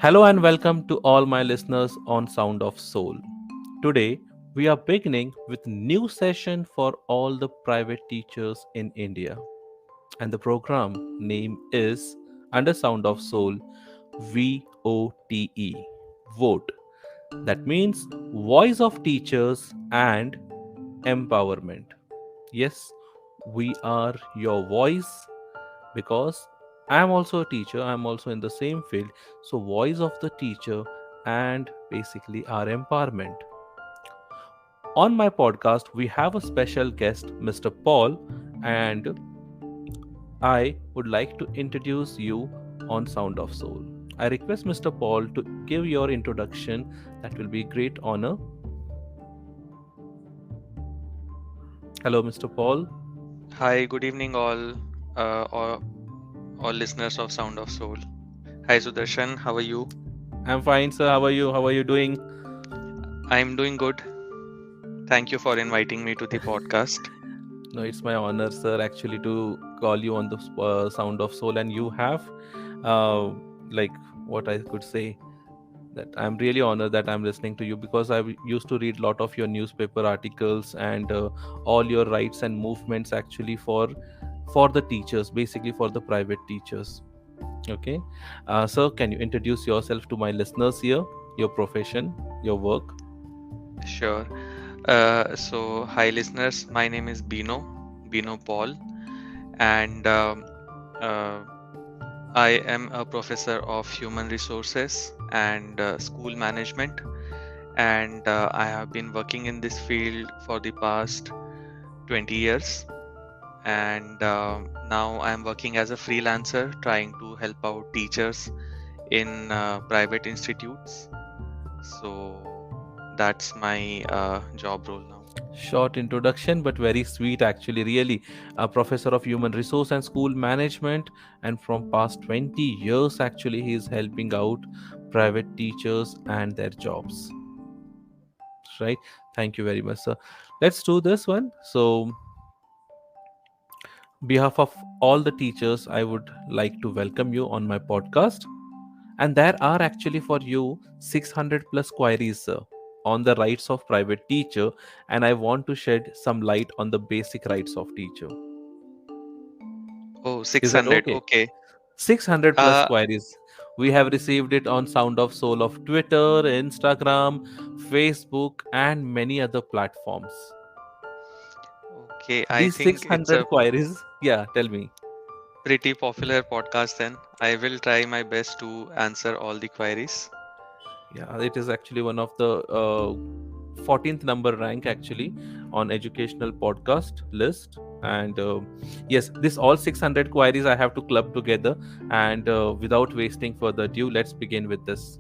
Hello and welcome to all my listeners on Sound of Soul. Today we are beginning with new session for all the private teachers in India. And the program name is Under Sound of Soul VOTE. Vote. That means Voice of Teachers and Empowerment. Yes, we are your voice because I am also a teacher, I am also in the same field. So, voice of the teacher and basically our empowerment. On my podcast, we have a special guest, Mr. Paul, and I would like to introduce you on Sound of Soul. I request Mr. Paul to give your introduction. That will be great honor. Hello, Mr. Paul. Hi, good evening, all listeners of Sound of Soul. Hi, Sudarshan. How are you? I'm fine, sir. How are you? How are you doing? I'm doing good. Thank you for inviting me to the podcast. No, it's my honor, sir, actually, to call you on the Sound of Soul, and you have, uh, like, what I could say, that I'm really honored that I'm listening to you because used to read a lot of your newspaper articles and all your rights and movements actually for the teachers, basically for the private teachers. Okay, sir, can you introduce yourself to my listeners here, your profession, your work? Sure. Hi, listeners. My name is Bino Paul, and uh, I am a professor of human resources and school management. And I have been working in this field for the past 20 years. And now I'm working as a freelancer trying to help out teachers in private institutes. So that's my job role now. Short introduction, but very sweet, actually. Really, a professor of human resource and school management, and from past 20 years, actually, he is helping out private teachers and their jobs. Right? Thank you very much, sir. Let's do this one. So, behalf of all the teachers, I would like to welcome you on my podcast. And there are actually for you 600 plus queries, sir, on the rights of private teacher, and I want to shed some light on the basic rights of teacher. Oh, Is that 600. okay? Okay. 600 plus Uh, queries. We have received it on Sound of Soul of Twitter, Instagram, Facebook, and many other platforms. okay. I These think it's 600 a queries, yeah, tell me. pretty popular podcast then. I will try my best to answer all the queries. Yeah, it is actually one of the 14th number rank actually on educational podcast list. And yes, this all 600 queries I have to club together. And without wasting further ado, let's begin with this.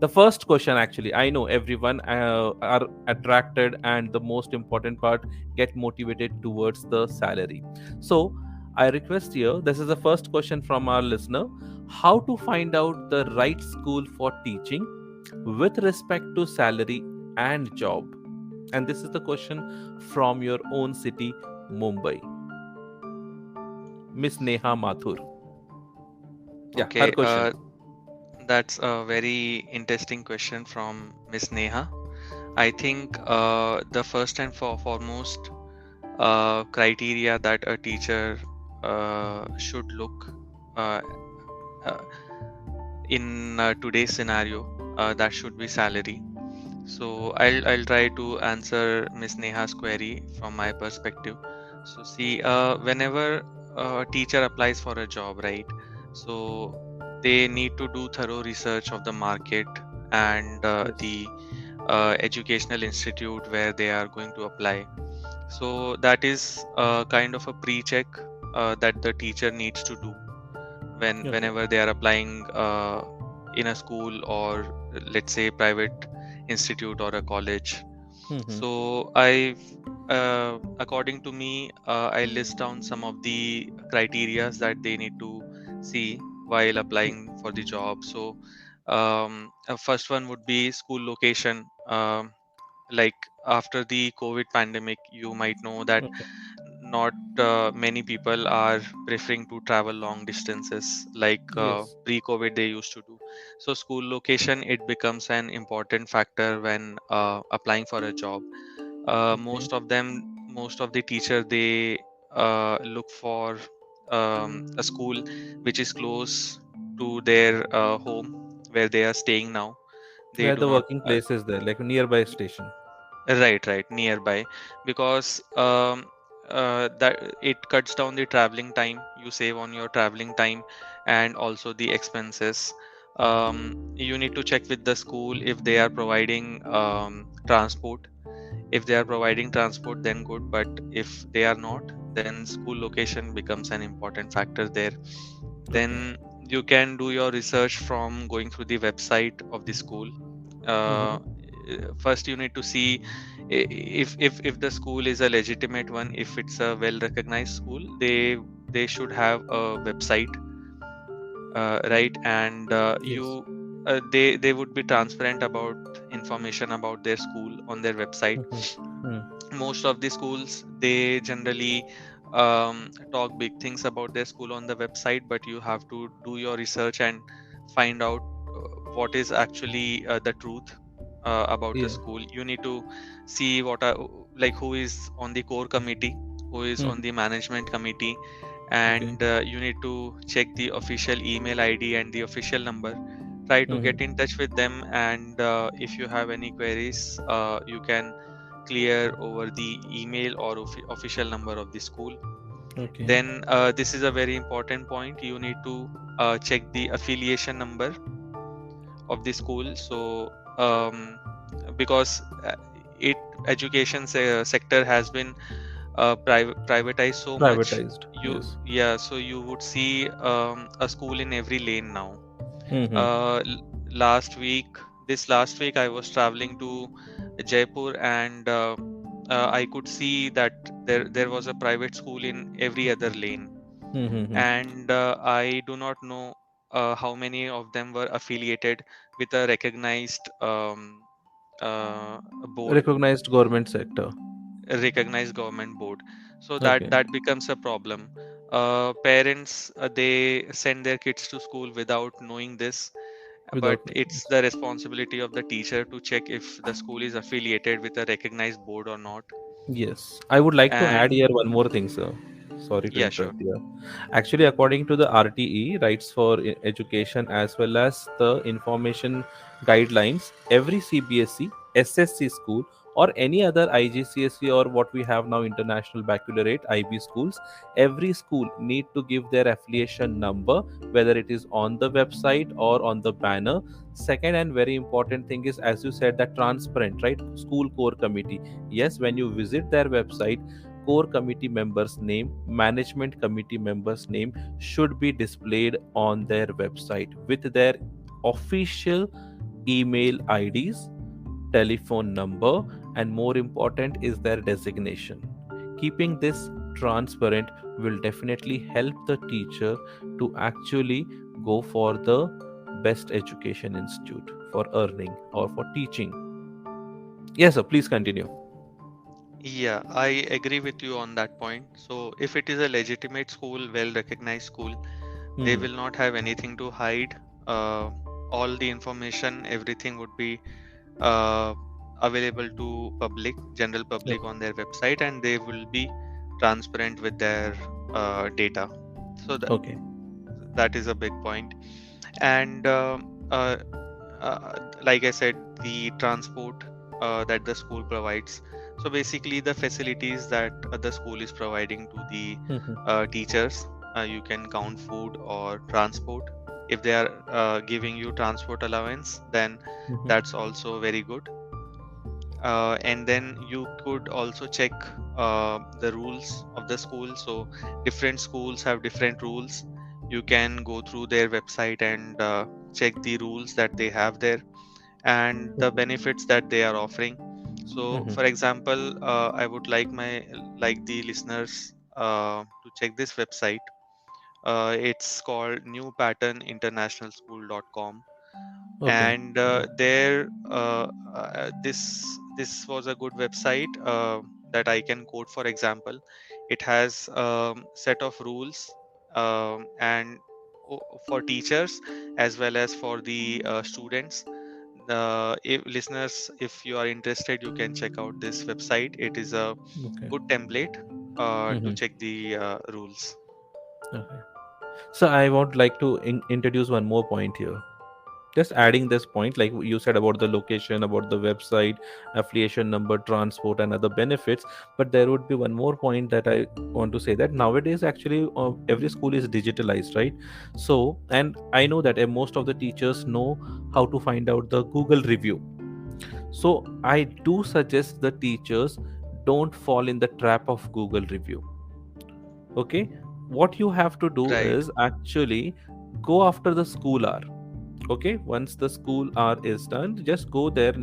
The first question, actually, I know everyone are attracted, and the most important part, get motivated towards the salary. So I request here, this is the first question from our listener: how to find out the right school for teaching with respect to salary and job? And this is the question from your own city, Mumbai, Miss Neha Mathur. Yeah, her Okay. question. That's a very interesting question from Miss Neha. I think the first and foremost criteria that a teacher should look uh, uh, in today's scenario, that should be salary. So I'll try to answer Miss Neha's query from my perspective. So see, whenever a teacher applies for a job, right? So they need to do thorough research of the market and Yes. the educational institute where they are going to apply. So that is kind of a pre-check that the teacher needs to do Okay. whenever they are applying in a school, or let's say private institute or a college. Mm-hmm. So according to me, I list down some of the criterias that they need to see while applying for the job. So first one would be school location. Like after the COVID pandemic, you might know that Okay. not many people are preferring to travel long distances like Yes. pre-COVID they used to do. So school location, it becomes an important factor when applying for a job. Okay. Most of the teacher, they look for a school which is close to their home where they are staying now. They Where do the not working place is there, like a nearby station. right, nearby, because that it cuts down the traveling time. You save on your traveling time and also the expenses. You need to check with the school if they are providing transport. If they are providing transport, then good, but if they are not, then school location becomes an important factor there. Okay. Then you can do your research from going through the website of the school. uh, Mm-hmm. First you need to see if the school is a legitimate one, if it's a well recognized school, they should have a website, right? And Yes. they would be transparent about information about their school on their website. Mm-hmm. Most of the schools, they generally talk big things about their school on the website, but you have to do your research and find out what is actually the truth about the Yeah. school. You need to see what are, like, who is on the core committee, who is on Mm-hmm. the management committee, Okay. and you need to check the official email id and the official number. Try to get Mm-hmm. in touch with them, and if you have any queries, you can clear over the email or official number of the school. Okay. Then this is a very important point. You need to check the affiliation number of the school. So because it education sector has been privatized so much. Privatized. You Yes. Yeah, so you would see a school in every lane now. Mm-hmm. uh, l- Last week, this last week, I was traveling to Jaipur, and I could see that there was a private school in every other lane, Mm-hmm. and I do not know how many of them were affiliated with a recognized board, Recognized government sector. a recognized government board. So Okay. that becomes a problem. Parents, they send their kids to school without knowing this, but Without knowing it's this. the responsibility of the teacher to check if the school is affiliated with a recognized board or not. Yes, I would like to add And here one more thing, sir. Sorry to yeah, sure. interrupt here. Actually, according to the RTE, Rights for Education, as well as the information guidelines, every CBSE, SSC school, or any other IGCSE or what we have now International Baccalaureate IB schools, every school need to give their affiliation number, whether it is on the website or on the banner. Second and very important thing is, as you said, that transparent, right? School core committee. Yes, when you visit their website, core committee members name, management committee members name should be displayed on their website with their official email IDs, telephone number, and more important is their designation. Keeping this transparent will definitely help the teacher to actually go for the best education institute for earning or for teaching. Yes, sir, please continue. Yeah, I agree with you on that point. So if it is a legitimate school, well recognized school, they Hmm. will not have anything to hide. uh, all the information, everything would be uh, available to general public Okay. on their website, and they will be transparent with their data. So Okay. that is a big point. And uh, like I said, the transport that the school provides. So basically, the facilities that the school is providing to the Mhm. teachers, you can count food or transport. If they are giving you transport allowance, then Mhm. that's also very good. And then you could also check the rules of the school. So different schools have different rules. You can go through their website and check the rules that they have there and the benefits that they are offering. So Mhm. for example, I would like the listeners to check this website. It's called newpatterninternationalschool.com, Okay. and there this was a good website that I can quote. For example, it has set of rules, and for teachers as well as for the students. If listeners, if you are interested, you can check out this website. It is a Okay. good template to Hmm. check the rules. Okay. So I would like to introduce one more point here. Just adding this point, like you said about the location, about the website, affiliation number, transport, and other benefits. But there would be one more point that I want to say, that nowadays actually every school is digitalized, right? So, and I know that most of the teachers know how to find out the Google review. So I do suggest the teachers don't fall in the trap of Google review. Okay, what you have to do Right. is actually go after the school hour. Okay, once the school hour is done, just go there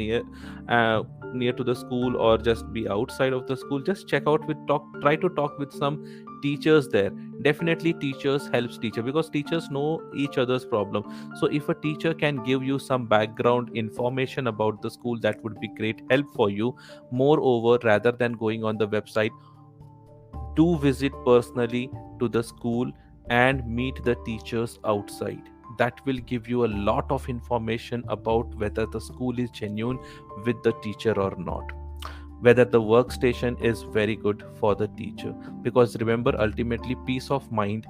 uh, near to the school, or just be outside of the school. Just check out with talk try to talk with some teachers there. Definitely teachers helps teacher, because teachers know each other's problem. So if a teacher can give you some background information about the school, that would be great help for you. Moreover, rather than going on the website, do visit personally to the school and meet the teachers outside. That will give you a lot of information about whether the school is genuine with the teacher or not, whether the workstation is very good for the teacher. Because remember, ultimately peace of mind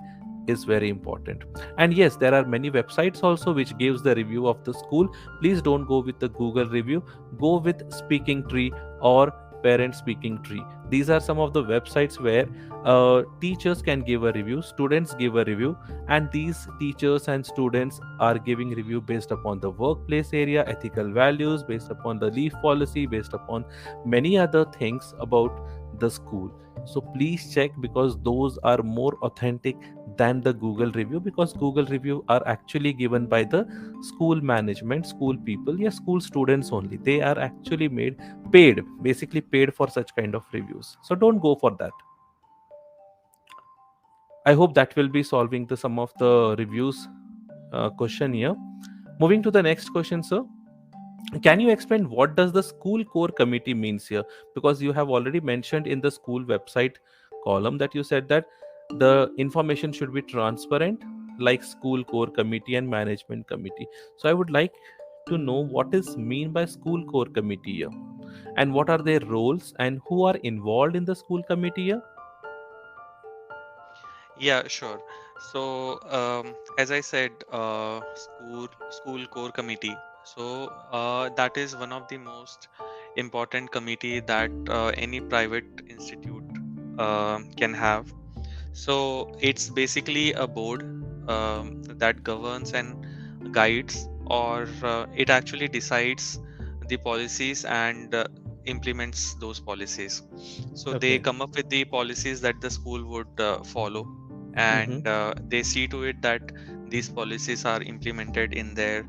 is very important. And yes, there are many websites also which gives the review of the school. Please don't go with the Google review, go with Speaking Tree or Parent Speaking Tree. These are some of the websites where teachers can give a review, students give a review, and these teachers and students are giving review based upon the workplace area, ethical values, based upon the leave policy, based upon many other things about the school. So please check, because those are more authentic than the Google review, because Google review are actually given by the school management, school people, yeah, school students only. They are actually made paid, basically paid for such kind of reviews. So don't go for that. I hope that will be solving the some of the reviews question here. Moving to the next question, sir. Can you explain what does the school core committee means here? Because you have already mentioned in the school website column that you said that the information should be transparent, like school core committee and management committee. So I would like to know what is mean by school core committee here, and what are their roles, and who are involved in the school committee here. Yeah, sure. So, as I said, school core committee. So that is one of the most important committee that any private institute can have. So it's basically a board that governs and guides, or it actually decides the policies and implements those policies. So they Okay. come up with the policies that the school would follow, Mm-hmm. and they see to it that these policies are implemented in their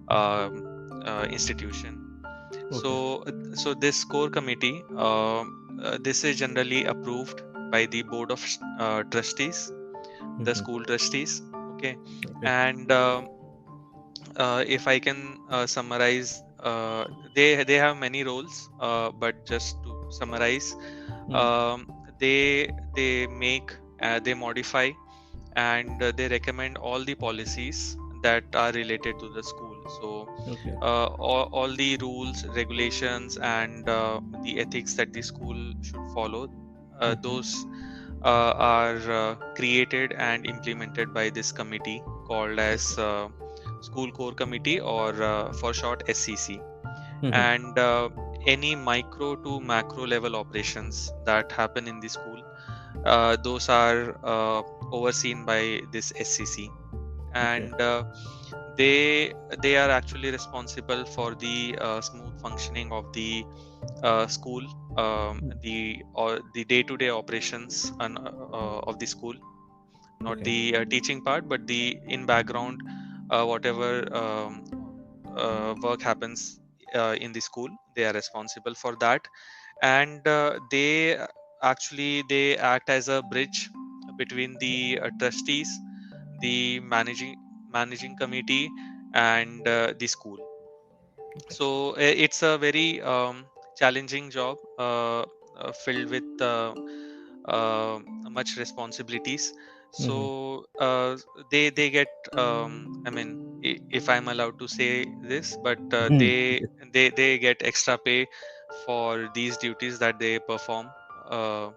um, institution. Okay. So this core committee, this is generally approved by the board of trustees, the Mm-hmm. school trustees. Okay, Okay. and if I can summarize, they have many roles, but just to summarize, Mm. um, they make, they modify, and they recommend all the policies that are related to the school. So Okay. all the rules, regulations, and the ethics that the school should follow, Mm-hmm. those are created and implemented by this committee called as Okay. School Core Committee, or for short SCC. Mm-hmm. And any micro to macro level operations that happen in the school, those are overseen by this SCC. Okay. And they are actually responsible for the smooth functioning of the school, the day to day operations of the school, not Okay. the teaching part, but the in background, whatever work happens in the school, they are responsible for that. And they act as a bridge between the trustees, the managing committee, and the school. Okay. So it's a very challenging job, filled with much responsibilities. Hmm. So they get, I mean, if I'm allowed to say this, but they get extra pay for these duties that they perform. uh,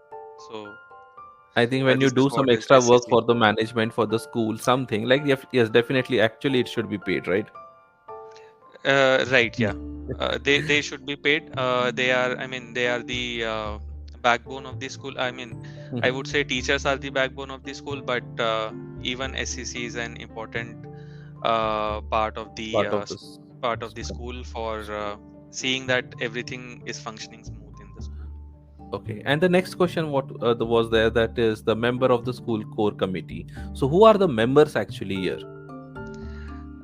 so I think when you this is do some what is extra work SCC. for the management for the school, something like yes, definitely. Actually, it should be paid, right? Right, yeah. Hmm. They should be paid. They are, I mean, they are the backbone of the school. I mean, I Hmm. would say teachers are the backbone of the school, but even SCC is an important Part of this. part of the school for seeing that everything is functioning smooth in the school. Okay, and the next question, what was there? That is the member of the school core committee. So, who are the members actually here?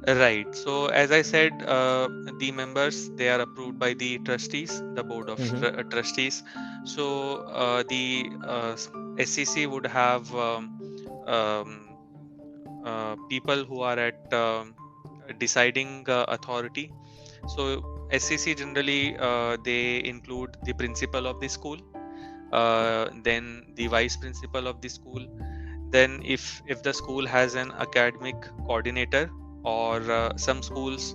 Right. So as I said, the members, they are approved by the trustees, the board of Hmm. trustees. So the SCC would have um, people who are at deciding authority. So SCC generally they include the principal of the school, Okay. then the vice principal of the school. Then if the school has an academic coordinator, or some schools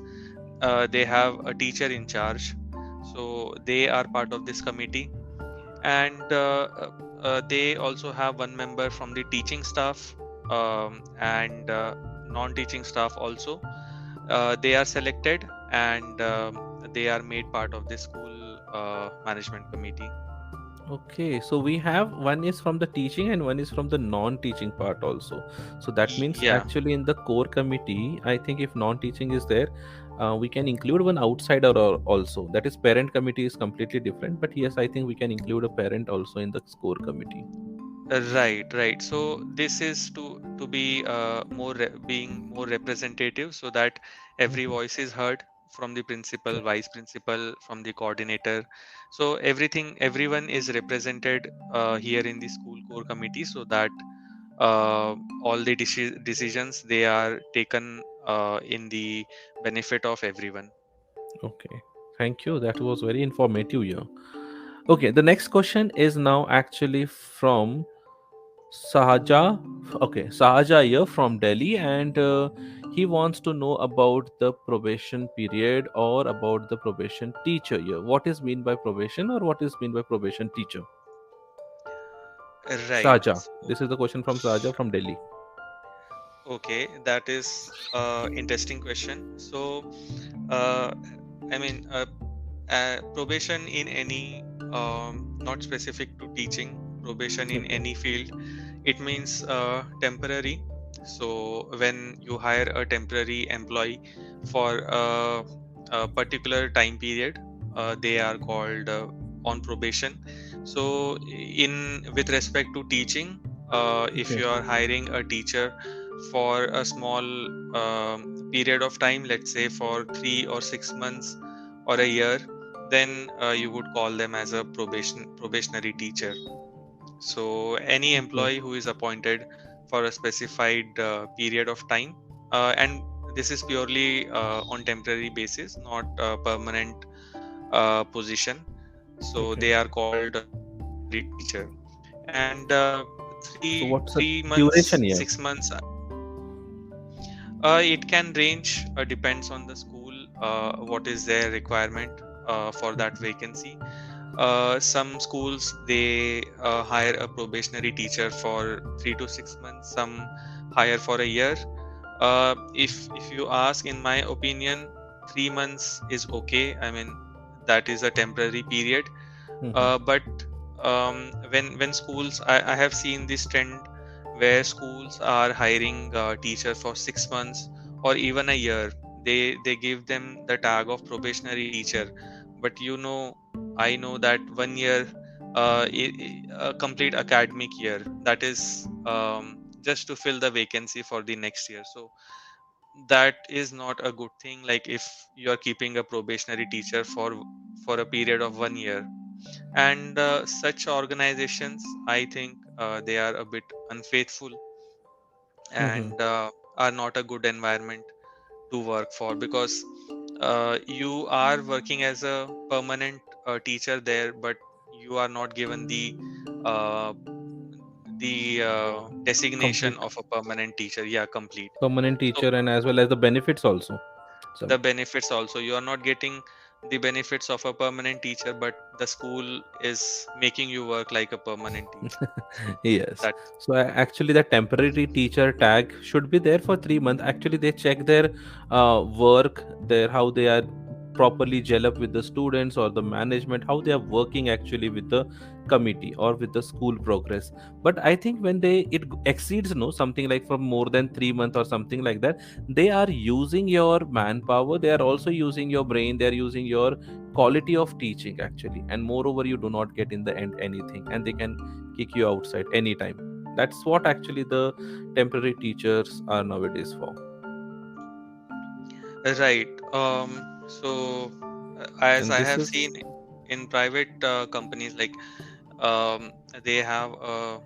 they have a teacher in charge, so they are part of this committee. And they also have one member from the teaching staff, and non-teaching staff also. They are selected, and they are made part of the school management committee. Okay, so we have one is from the teaching and one is from the non-teaching part also. So that means Yeah. actually in the core committee, I think if non-teaching is there, we can include one outsider also. That is parent committee is completely different. But yes, I think we can include a parent also in the core committee. Right, right. So this is to be being more representative, so that every Mhm. voice is heard, from the principal, Okay. vice principal, from the coordinator. So everyone is represented here in the school core committee, so that all the decisions, they are taken in the benefit of everyone. Okay. Thank you. That was very informative here. Okay, the next question is now actually from Sahaja. Okay, Sahaja here from Delhi, and he wants to know about the probation period or about the probation teacher here. What is mean by probation or what is mean by probation teacher? Right. Sahaja. So, This is the question from Sahaja from Delhi. okay, that is interesting question. So, uh, I mean, probation in any, not specific to teaching, probation in Okay. any field, it means temporary. So when you hire a temporary employee for a particular time period, they are called on probation. So in with respect to teaching, if Okay. you are hiring a teacher for a small period of time, let's say for 3 or 6 months or a year, then you would call them as a probationary teacher. So any Okay. employee who is appointed for a specified period of time, and this is purely on temporary basis, not a permanent position. So Okay. they are called probationary teacher. And So three what's the three months, duration here? 6 months, it can range, depends on the school, what is their requirement for that vacancy. Some schools, they hire a probationary teacher for 3 to 6 months, some hire for a year. If you ask, in my opinion, 3 months is okay. I mean, that is a temporary period. Mhm. But when schools, I have seen this trend where schools are hiring teacher for 6 months or even a year. They give them the tag of probationary teacher, but I know that 1 year, a complete academic year, that is just to fill the vacancy for the next year. So that is not a good thing. Like if you are keeping a probationary teacher for a period of 1 year, and such organizations, I think they are a bit unfaithful, Mhm. and are not a good environment to work for, because you are working as a permanent teacher there, but you are not given uh, the designation Complete of a permanent teacher. Yeah, complete. permanent So teacher, and as well as the benefits also. the Sorry. benefits also, you are not getting the benefits of a permanent teacher, but the school is making you work like a permanent teacher. So Yes. that So actually, the temporary teacher tag should be there for 3 months. Actually, they check their work, their how they are properly gel up with the students or the management, how they are working actually with the committee or with the school progress. But I think when exceeds no something like for more than 3 months or something like that, they are using your manpower. They are also using your brain. They are using your quality of teaching actually, and moreover, you do not get in the end anything, and they can kick you outside anytime. That's what actually the temporary teachers are nowadays for. right. So as And I this have is seen in private companies, like um, they have a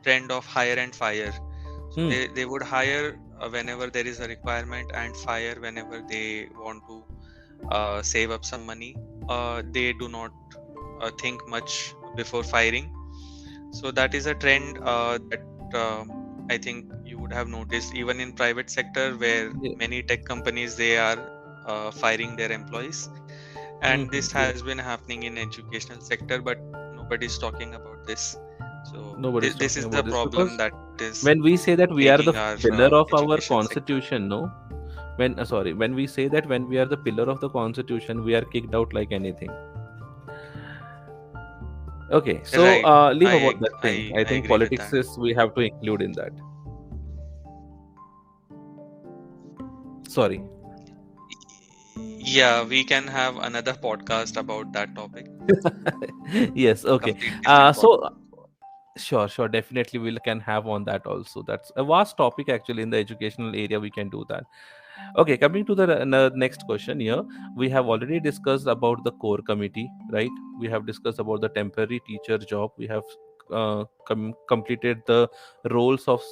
trend of hire and fire. So hmm, they would hire whenever there is a requirement, and fire whenever they want to save up some money. They do not think much before firing. So that is a trend that I think you would have noticed even in private sector, where yeah, many tech companies, they are firing their employees, and this yeah. has been happening in educational sector, but nobody is talking about this. So Nobody's this talking is the about this problem because that is when we say that we are plaguing the our pillar of our education sector. constitution, no, when sorry, when we say that when we are the pillar of the constitution, we are kicked out like anything. Okay, so Right. leave about that thing. I I think agree with politics that. is we have to include in that. Sorry. Yeah, we can have another podcast about that topic. Yes. Okay. Complete different So podcast. sure, sure. Definitely, we can have on that also. That's a vast topic actually in the educational area. We can do that. Okay, coming to the next question here, we have already discussed about the core committee, right? We have discussed about the temporary teacher job. We have completed the roles of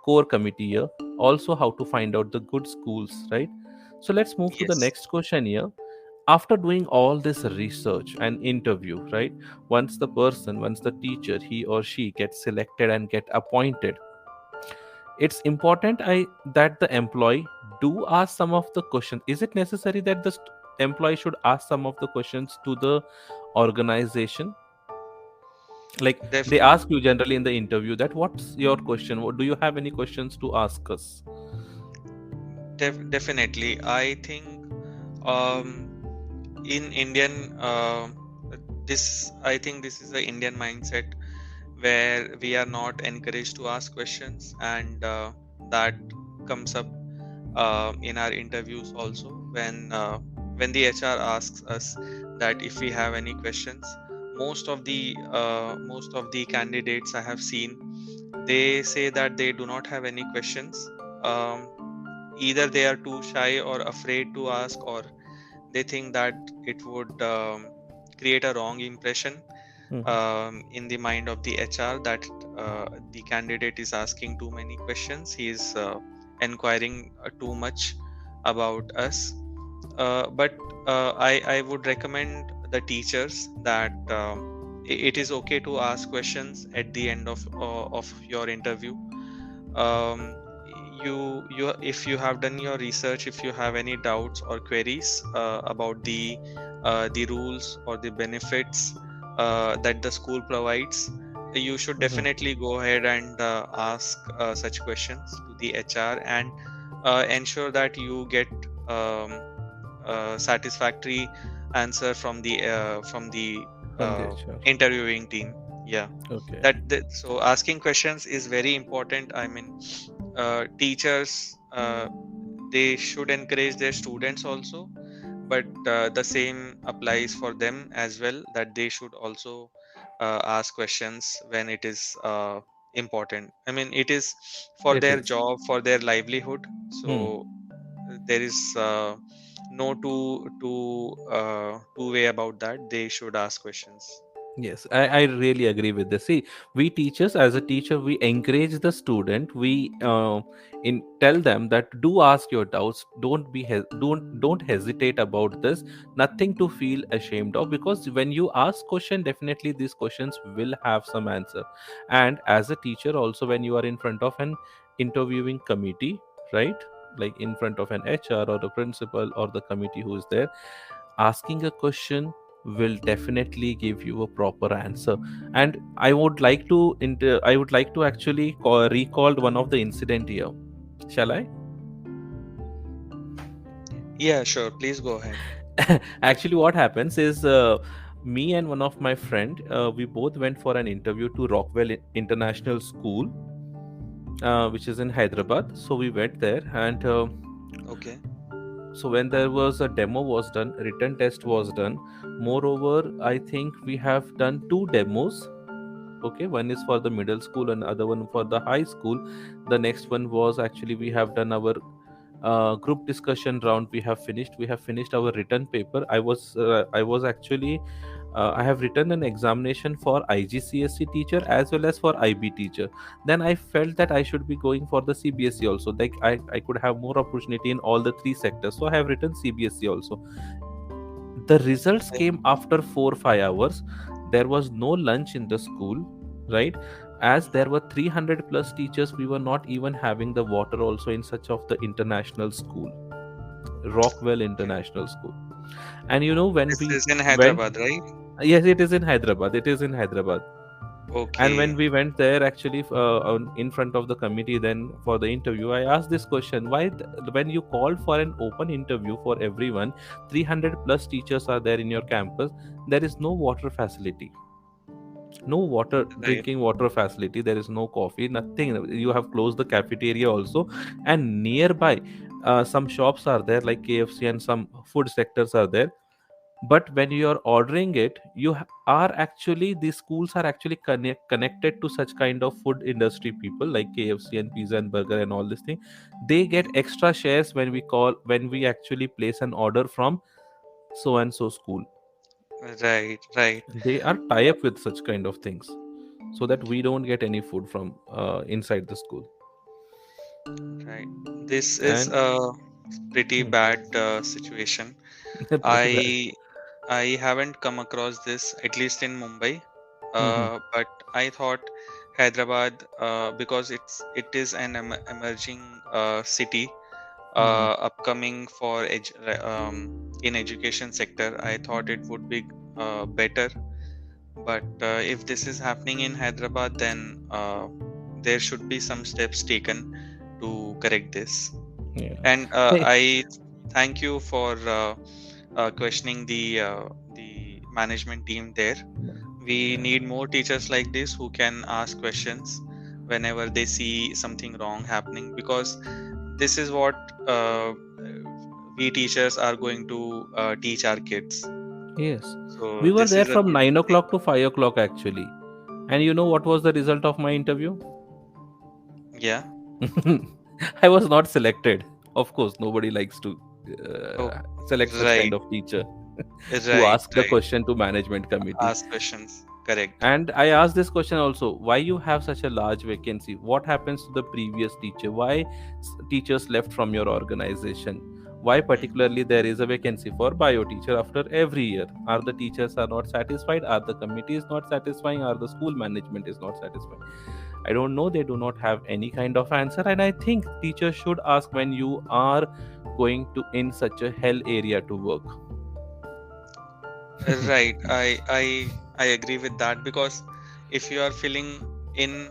core committee here. Also, how to find out the good schools, right? So let's move to the Yes, next question here. After doing all this research and interview, right? Once the teacher, he or she gets selected and get appointed, it's important that the employee do ask some of the questions. Is it necessary that the employee should ask some of the questions to the organization? Like def- they ask you generally in the interview that what's your question, what do you have any questions to ask us? definitely. I think um, in Indian this I think this is the Indian mindset where we are not encouraged to ask questions, and that comes up in our interviews also, when the HR asks us that if we have any questions. Most of the candidates I have seen, they say that they do not have any questions. Um, Either they are too shy or afraid to ask, or they think that it would create a wrong impression Mhm. in the mind of the HR, that the candidate is asking too many questions. He is inquiring too much about us. But I would recommend the teachers that it is okay to ask questions at the end of your interview. Um, you you if you have done your research, if you have any doubts or queries about the rules or the benefits that the school provides, you should Mhm. definitely go ahead and ask such questions to the HR, and ensure that you get um, satisfactory answer from the From the HR. interviewing team. Yeah, Okay. so asking questions is very important. I mean, teachers, they should encourage their students also, but the same applies for them as well, that they should also ask questions when it is important. I mean, it is for It their is. job, for their livelihood. Hmm. So there is no two way about that. They should ask questions. Yes, I really agree with this. See, we teachers, as a teacher, we encourage the student. We in tell them that do ask your doubts. Don't hesitate about this. Nothing to feel ashamed of, because when you ask question, definitely these questions will have some answer. And as a teacher, also when you are in front of an interviewing committee, right? Like in front of an HR or the principal or the committee who is there, asking a question will definitely give you a proper answer. And I would like to actually recall one of the incident here. Shall I? Yeah, sure. Please go ahead. Actually, what happens is, me and one of my friend, we both went for an interview to Rockwell International School, which is in Hyderabad. So we went there, and Okay. so when there was a demo was done, written test was done. Moreover, I think we have done two demos. Okay, one is for the middle school and other one for the high school. The next one was actually we have done our group discussion round. We have finished our written paper. I was actually I have written an examination for IGCSE teacher as well as for IB teacher. Then I felt that I should be going for the CBSE also. Like I could have more opportunity in all the three sectors. So I have written CBSE also. The results Right. came after 4 5 hours. There was no lunch in the school, right? As there were 300 plus teachers, we were not even having the water also in such of the international school, Rockwell Okay. International School. And you know, when This we is in went, Hyderabad, right? yes, it is in Hyderabad. And when Okay. we went there actually, in front of the committee, then for the interview, I asked this question: why when you called for an open interview for everyone, 300 plus teachers are there in your campus, there is no water facility, no water, Right. drinking water facility, there is no coffee, nothing. You have closed the cafeteria also. And nearby, some shops are there like KFC, and some food sectors are there. But when you are ordering it, are actually, these schools are actually connected to such kind of food industry people like KFC and pizza and burger and all this thing. They get extra shares when we actually place an order from so and so school. Right. Right. They are tie up with such kind of things, so that we don't get any food from inside the school. Right. This is And a pretty hmm, bad situation. pretty bad. I I haven't come across this, at least in Mumbai. Hmm, But I thought Hyderabad, because it is an emerging city, hmm, upcoming for in education sector. I thought it would be better. But if this is happening in Hyderabad, then there should be some steps taken to correct this. yeah. And Hey. I thank you for questioning the management team there. We Yeah. need more teachers like this who can ask questions whenever they see something wrong happening, because this is what we teachers are going to teach our kids. Yes. So We were this there is a from good 9 thing. o'clock to 5 o'clock actually. And you know what was the result of my interview? Yeah. I was not selected. Of course, nobody likes to Oh, select such kind right, of teacher to right, ask the right. question to management committee. Ask questions. Correct. And I asked this question also: why you have such a large vacancy? What happens to the previous teacher? Why teachers left from your organization? Why Hmm. particularly there is a vacancy for bio teacher after every year? Are the teachers are not satisfied? Are the committee is not satisfying? Are the school management is not satisfying? I don't know. They do not have any kind of answer. And I think teachers should ask when you are going to in such a hell area to work. Right. I agree with that, because if you are filling in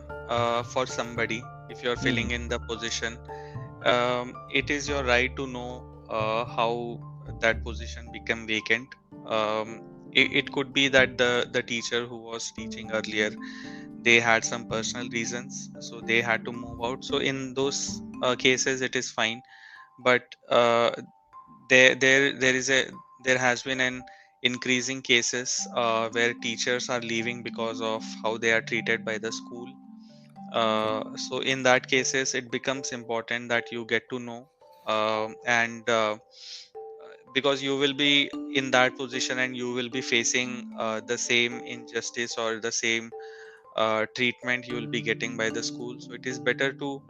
for somebody, if you are Hmm. filling in the position, it is your right to know how that position become vacant. It could be that the teacher who was teaching earlier, they had some personal reasons, so they had to move out. So in those cases, it is fine. But there has been an increasing cases where teachers are leaving because of how they are treated by the school. So in that cases, it becomes important that you get to know, and because you will be in that position and you will be facing the same injustice or the same treatment you will be getting by the school. So it is better to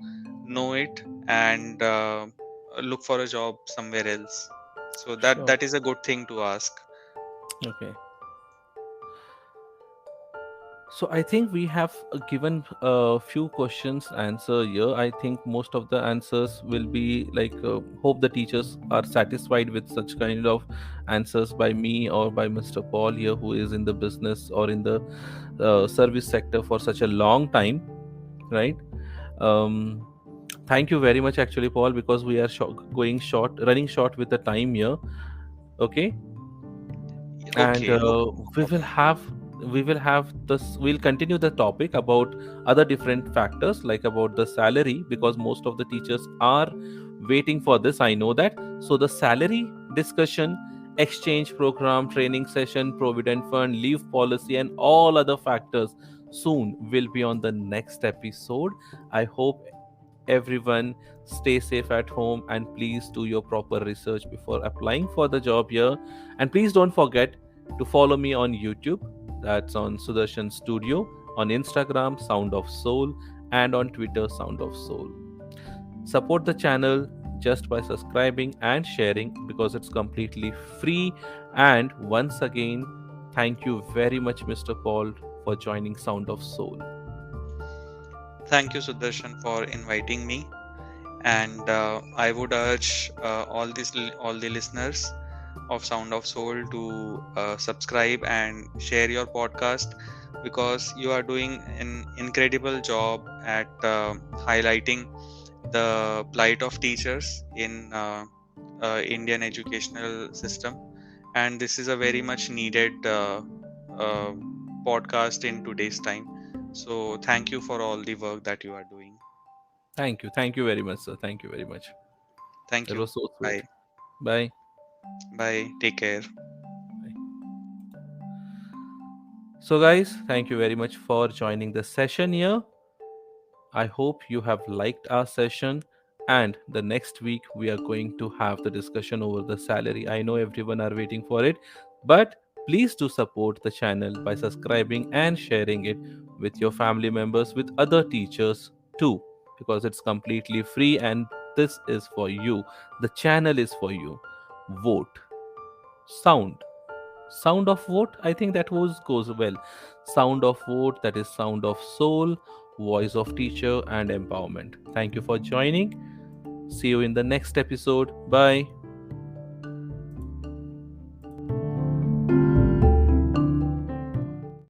know it and look for a job somewhere else. So Sure. that is a good thing to ask. Okay. So I think we have given a few questions answer here. I think most of the answers will be like hope the teachers are satisfied with such kind of answers by me or by Mr. Paul here, who is in the business or in the service sector for such a long time, right? Um, Thank you very much, actually, Paul, because we are going short, running short with the time here. Okay, and Okay, no we will problem. have this. We'll continue the topic about other different factors, like about the salary, because most of the teachers are waiting for this. I know that. So the salary discussion, exchange program, training session, provident fund, leave policy, and all other factors soon will be on the next episode. I hope everyone stay safe at home, and please do your proper research before applying for the job here. And please don't forget to follow me on YouTube, that's on Sudarshan Studio, on Instagram Sound of Soul, and on Twitter Sound of Soul. Support the channel just by subscribing and sharing, because it's completely free. And once again, thank you very much, Mr. Paul, for joining Sound of Soul. Thank you, Sudarshan, for inviting me. And I would urge all the listeners of Sound of Soul to subscribe and share your podcast, because you are doing an incredible job at highlighting the plight of teachers in Indian educational system, and this is a very much needed uh, podcast in today's time. So thank you for all the work that you are doing. Thank you very much, sir. Thank you very much. Thank That you. was so sweet. Bye. Bye. Bye. Take care. Bye. So, guys, thank you very much for joining the session here. I hope you have liked our session. And the next week, we are going to have the discussion over the salary. I know everyone are waiting for it, but please do support the channel by subscribing and sharing it with your family members, with other teachers too, because it's completely free and this is for you. The channel is for you. Vote. Sound. Sound of vote, I think that was goes well. Sound of vote, that is Sound of Soul, voice of teacher and empowerment. Thank you for joining. See you in the next episode. Bye.